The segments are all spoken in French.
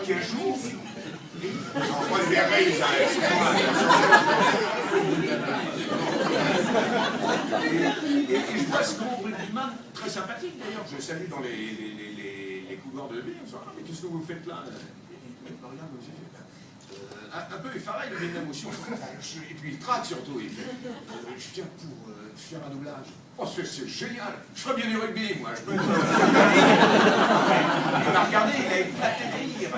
qui joue. On va le verrer, ça. Et je vois ce gros rugbyman, très sympathique d'ailleurs, je le salue dans les couloirs de l'E, on se dit, ah, mais qu'est-ce que vous faites là? Il me regarde aux yeux, un peu effaré de mes émotions, et puis il traque surtout, il fait, je viens pour faire un doublage. Oh, c'est génial, je ferais bien du rugby, moi, je peux... Il m'a regardé, il a éclaté de rire,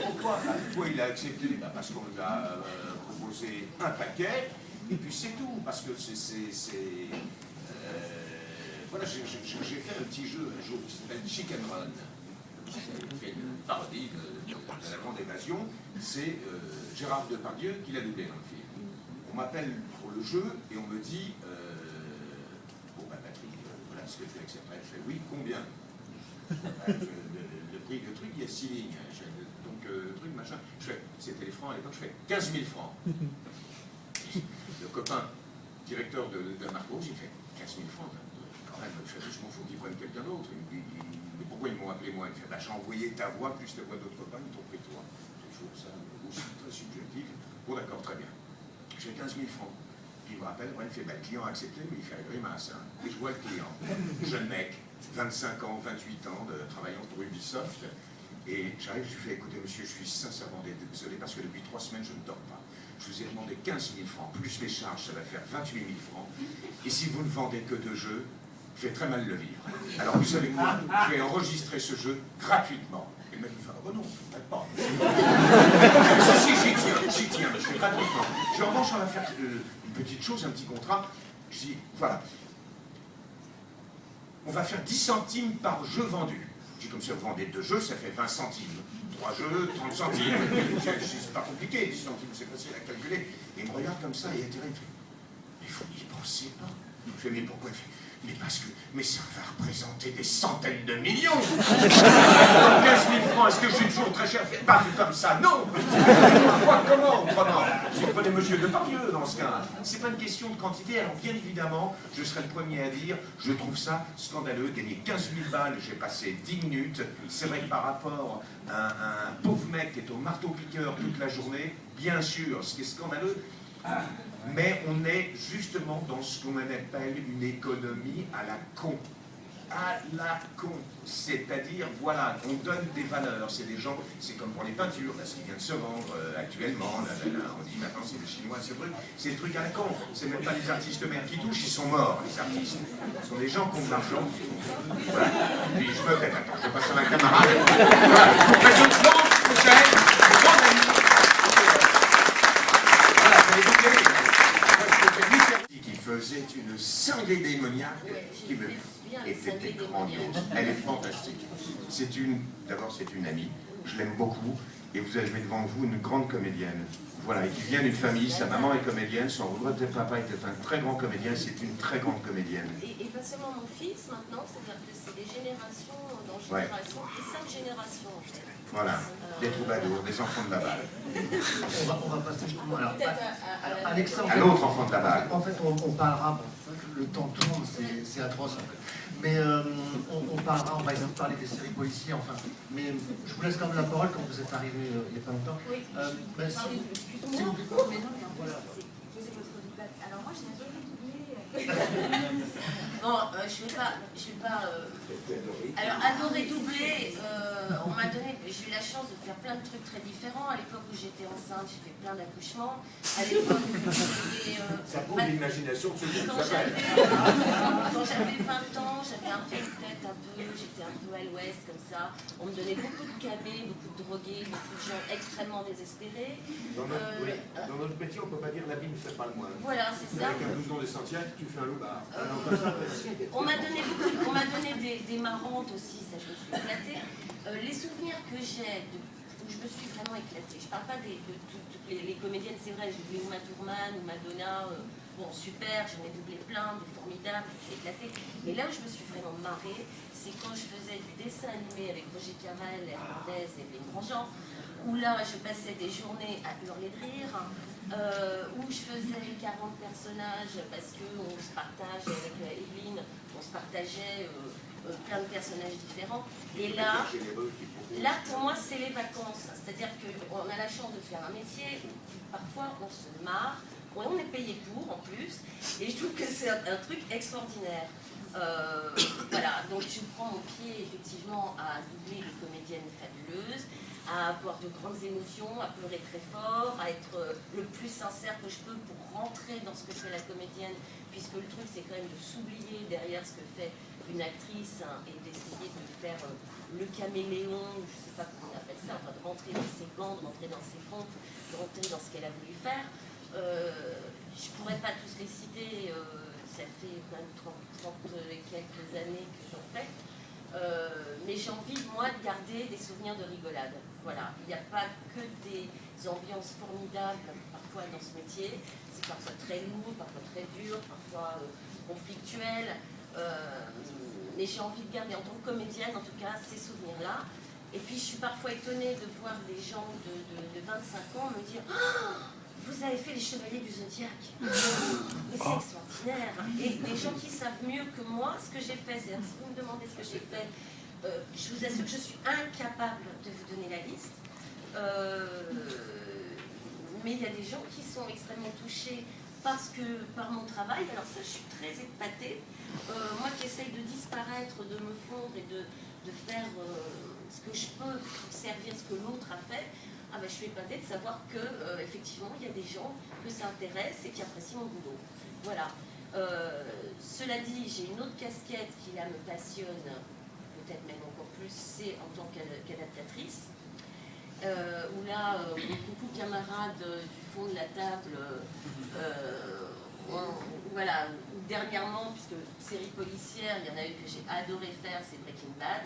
pourquoi il a accepté? Parce qu'on lui a proposé un paquet, et puis c'est tout, parce que voilà, j'ai fait un petit jeu un jour qui s'appelle Chicken Run. C'est fait une parodie de la Grande Évasion. C'est Gérard Depardieu qui l'a doublé dans le film. On m'appelle pour le jeu et on me dit bon, bah Patrick, voilà, est-ce que tu accepterais? Je fais oui, combien? Le prix, le truc, il y a 6 lignes. Donc, le truc, machin. Je fais, c'était les francs à l'époque, je fais 15 000 francs. Le copain, directeur de Marco, j'ai fait 15 000 francs. Quand même, je m'en fous qu'ils prennent quelqu'un d'autre. Mais pourquoi ils m'ont appelé moi? Il me fait, bah, j'ai envoyé ta voix plus la voix d'autres copains, ils t'ont pris toi. C'est toujours ça, aussi très subjectif. Bon, d'accord, très bien. J'ai 15 000 francs. Puis il me rappelle, ouais, il fait, bah, le client a accepté, mais il fait la grimace. Hein. Et je vois le client, jeune mec, 25 ans, 28 ans, travaillant pour Ubisoft. Et j'arrive, je lui fais, écoutez monsieur, je suis sincèrement désolé parce que depuis 3 semaines, je ne dors pas. Je vous ai demandé 15 000 francs, plus les charges, ça va faire 28 000 francs. Et si vous ne vendez que 2 jeux, je vais très mal le vivre. Alors vous savez quoi? Je vais enregistrer ce jeu gratuitement. Et le mec me fait, oh non, je ne pas. Si, j'y tiens, je fais gratuitement. Je en revanche, on va faire une petite chose, un petit contrat. Je dis, voilà. On va faire 10 centimes par jeu vendu. Je dis, comme ça, vous vendez 2 jeux, ça fait 20 centimes. 3 jeux, 30 centimes. C'est pas compliqué, 10 centimes, c'est facile à calculer. Et il me regarde comme ça et atterré, il me fait, mais vous n'y pensez pas. Je fais, mais pourquoi? Il fait, mais parce que, mais ça va représenter des centaines de millions. 15 000 francs, est-ce que je suis toujours très cher? Pas vu comme ça, non. Pourquoi, comment, autrement? Je prenais monsieur Depardieu dans ce cas. C'est pas une question de quantité. Alors bien évidemment, je serai le premier à dire, je trouve ça scandaleux. Gagner 15 000 balles, j'ai passé 10 minutes. C'est vrai que par rapport à un pauvre mec qui est au marteau-piqueur toute la journée, bien sûr, ce qui est scandaleux, mais on est justement dans ce qu'on appelle une économie à la con. À la con. C'est-à-dire, voilà, on donne des valeurs. C'est des gens, c'est comme pour les peintures, là, ce qui vient de se vendre actuellement. On dit maintenant c'est les Chinois, c'est vrai. C'est des trucs à la con. C'est même pas les artistes mères qui touchent, ils sont morts, les artistes. Ce sont des gens qui ont de l'argent. Voilà. Puis je me répète, attends, je passe à ma camarade. Voilà. Présentement, c'est mon ami. Voilà, ça les boucler. Qui faisait une cinglée démoniaque qui me était grandiose. Elle est fantastique. C'est d'abord c'est une amie, je l'aime beaucoup, et vous avez devant vous une grande comédienne. Voilà, et qui vient d'une famille, sa maman est comédienne, son regretté papa était un très grand comédien, c'est une très grande comédienne. Et pas seulement mon fils maintenant, c'est-à-dire que c'est des générations dans générations, et 5 générations en fait. Voilà, des troubadours, des enfants de la balle. On va passer justement à Alexandre. À l'autre enfant de la balle. En fait, on parlera, le temps tourne, c'est atroce en fait. Mais on parlera, on va essayer de parler des séries policières, enfin. Mais je vous laisse quand même la parole quand vous êtes arrivé il n'y a pas longtemps. Oui, si vous plaît. Voilà. Alors moi, je n'ai jamais doublé. Bon, je vais pas. Alors, adorer doubler, on m'a donné. J'ai eu la chance de faire plein de trucs très différents. À l'époque où j'étais enceinte, j'ai fait plein d'accouchements. À l'époque, ça prouve l'imagination de ceux qui nous appellent. Quand j'avais 20 ans, j'avais un peu de tête, j'étais un peu à l'ouest comme ça. On me donnait beaucoup de cabés, beaucoup de drogués, beaucoup de gens extrêmement désespérés. Dans notre métier, on ne peut pas dire l'habit ne fait pas le moine. Voilà, c'est ça. Avec un blouson de Santiago, tu fais un loupard. On m'a donné des marrantes aussi, ça je me suis éclatée. Les souvenirs que j'ai, où je me suis vraiment éclatée, je ne parle pas de toutes les comédiennes, c'est vrai, j'ai doublé Uma Thurman ou Madonna, bon super, j'en ai doublé plein, des formidables, je me suis éclatée. Mais là où je me suis vraiment marrée, c'est quand je faisais du dessin animé avec Roger Carrel, Hernandez et les Grandjean, où là je passais des journées à hurler de rire, où je faisais 40 personnages parce qu'on se partage avec Evelyne, on se partageait plein de personnages différents. Et là, là, pour moi, c'est les vacances. C'est-à-dire qu'on a la chance de faire un métier où parfois on se marre, on est payé pour en plus, et je trouve que c'est un truc extraordinaire. Voilà, donc je prends mon pied effectivement à doubler les comédiennes fabuleuses, à avoir de grandes émotions, à pleurer très fort, à être le plus sincère que je peux pour rentrer dans ce que fait la comédienne, puisque le truc c'est quand même de s'oublier derrière ce que fait une actrice hein, et d'essayer de faire le caméléon, je ne sais pas comment on appelle ça, enfin de rentrer dans ses gants, de rentrer dans ses pompes, de rentrer dans ce qu'elle a voulu faire. Je ne pourrais pas tous les citer, ça fait quand même 30 et quelques années que j'en fais. Mais j'ai envie, moi, de garder des souvenirs de rigolade. Voilà, il n'y a pas que des ambiances formidables, parfois, dans ce métier. C'est parfois très lourd, parfois très dur, parfois conflictuel. Mais j'ai envie de garder, en tant que comédienne, en tout cas, ces souvenirs-là. Et puis, je suis parfois étonnée de voir des gens de 25 ans me dire oh, vous avez fait les Chevaliers du Zodiaque. Mais c'est extraordinaire. Et des gens qui savent mieux que moi ce que j'ai fait. C'est-à-dire, si vous me demandez ce que j'ai fait, je vous assure que je suis incapable de vous donner la liste. Mais il y a des gens qui sont extrêmement touchés par mon travail. Alors ça, je suis très épatée. Moi qui essaye de disparaître, de me fondre et de faire ce que je peux pour servir ce que l'autre a fait, ah ben, je suis épatée de savoir que effectivement il y a des gens que ça intéresse et qui apprécient mon boulot. Voilà. Cela dit, j'ai une autre casquette qui là me passionne, peut-être même encore plus, c'est en tant qu'adaptatrice. Où là, beaucoup de camarades du fond de la table, voilà, dernièrement, puisque série policière, il y en a une que j'ai adoré faire, c'est Breaking Bad.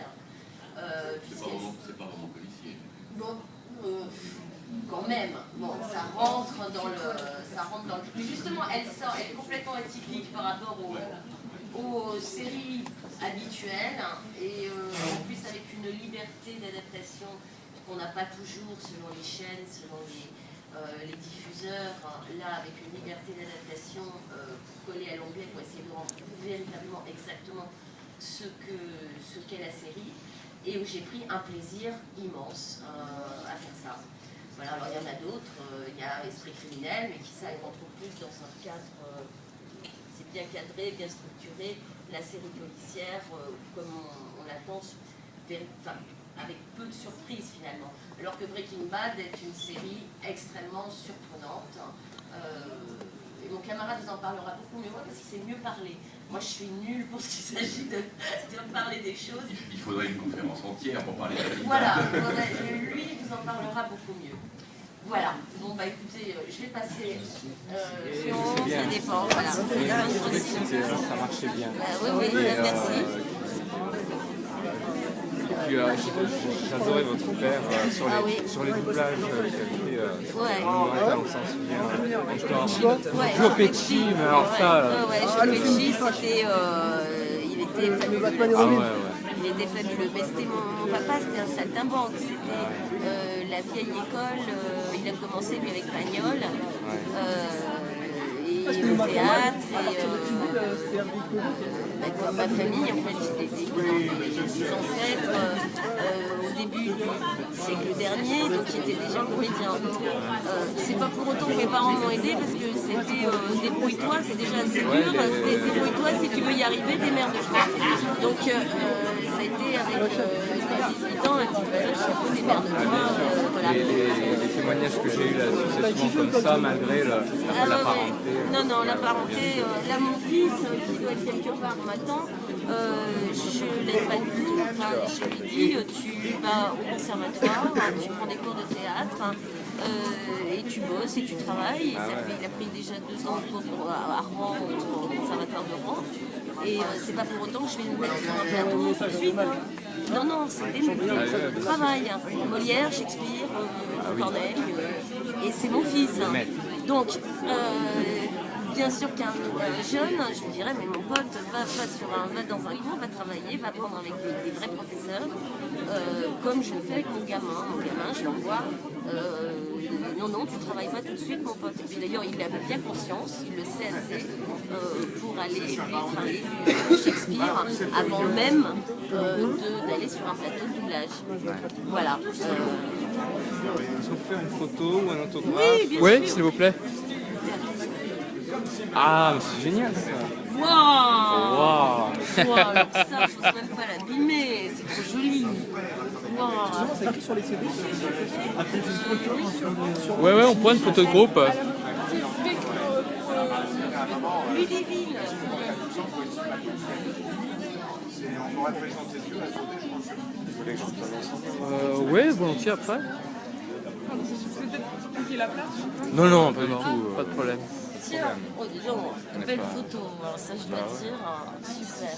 C'est pas vraiment policier. Bon, quand même, bon, ça rentre dans le. Mais justement, elle est complètement atypique par rapport aux séries habituelles et en plus avec une liberté d'adaptation qu'on n'a pas toujours selon les chaînes, selon les diffuseurs. Là, avec une liberté d'adaptation pour coller à l'anglais, pour essayer de rendre véritablement exactement ce qu'est la série. Et où j'ai pris un plaisir immense à faire ça. Voilà, alors il y en a d'autres, il y a Esprit criminel, mais qui ça rentre plus dans un cadre, c'est bien cadré, bien structuré, la série policière, comme on l'attend, avec peu de surprises finalement. Alors que Breaking Bad est une série extrêmement surprenante. Et mon camarade vous en parlera beaucoup mieux moi parce qu'il sait mieux parler. Moi, je suis nulle pour ce qu'il s'agit de parler des choses. Il faudrait une conférence entière pour parler de la vie. Voilà, lui, il vous en parlera beaucoup mieux. Voilà, bon bah écoutez, je vais passer ça dépend, voilà. Ça marchait bien. Oui, merci. Et puis j'adorais votre père sur les doublages qu'il a fait. On s'en souvient encore. Joe Pesci, mais alors ça. Joe Pesci, c'était. Il était fabuleux. Il était fabuleux. Mais c'était mon papa, c'était un saltimbanque. C'était la vieille école. Il a commencé lui avec Pagnol. Et le théâtre. Comme ma famille, en fait, j'étais des ancêtres au début du siècle dernier, donc qui étaient déjà comédiens. C'est pas pour autant que mes parents m'ont aidé parce que c'était débrouille-toi, c'est déjà assez dur. Débrouille-toi si tu veux y arriver, démerde-toi. Donc ça a été avec 18 ans un petit peu chapeau, démerde-toi. Voilà. Les témoignages que j'ai eu là, c'est souvent comme ça, malgré la parenté. Non, la parenté, là mon fils qui doit être quelque part m'attend, je ne l'aide pas du tout. Enfin, je lui dis, tu vas au conservatoire, tu prends des cours de théâtre, et tu bosses et tu travailles. Et il a pris déjà 2 ans de cours à Rouen, au conservatoire de Rouen. Et c'est pas pour autant que je vais nous mettre sur un plateau tout de suite. Non, c'est des travail. Molière, Shakespeare, Corneille, et c'est mon fils. Donc, bien sûr qu'un jeune, je lui dirais, mais mon pote, va dans un cours, va travailler, va apprendre avec des vrais professeurs, comme je le fais avec mon gamin. Mon gamin, je l'envoie, non, tu travailles pas tout de suite, mon pote. Et puis d'ailleurs, il a bien conscience, il le sait assez, pour aller lui travailler Shakespeare avant même d'aller sur un plateau de doublage. Voilà. Est-ce qu'on peut faire une photo ou un autographe? Oui, bien oui, sûr. s'il vous plaît. Ah, mais c'est génial ça. Waouh! Waouh. Wow, alors ça, je n'ose même pas l'abîmer, c'est trop joli. Wow. C'est écrit sur les CD. Ouais, on prend une photo de groupe. Ludivine. On pourrait présenter Dieu à côté, je pense. Vous voulez que j'en parle ensemble? Ouais, volontiers après. C'est peut-être compliqué la place. Non, pas du tout. Pas de problème. Tiens, oh dis donc, belle photo, alors ça je dois dire, super.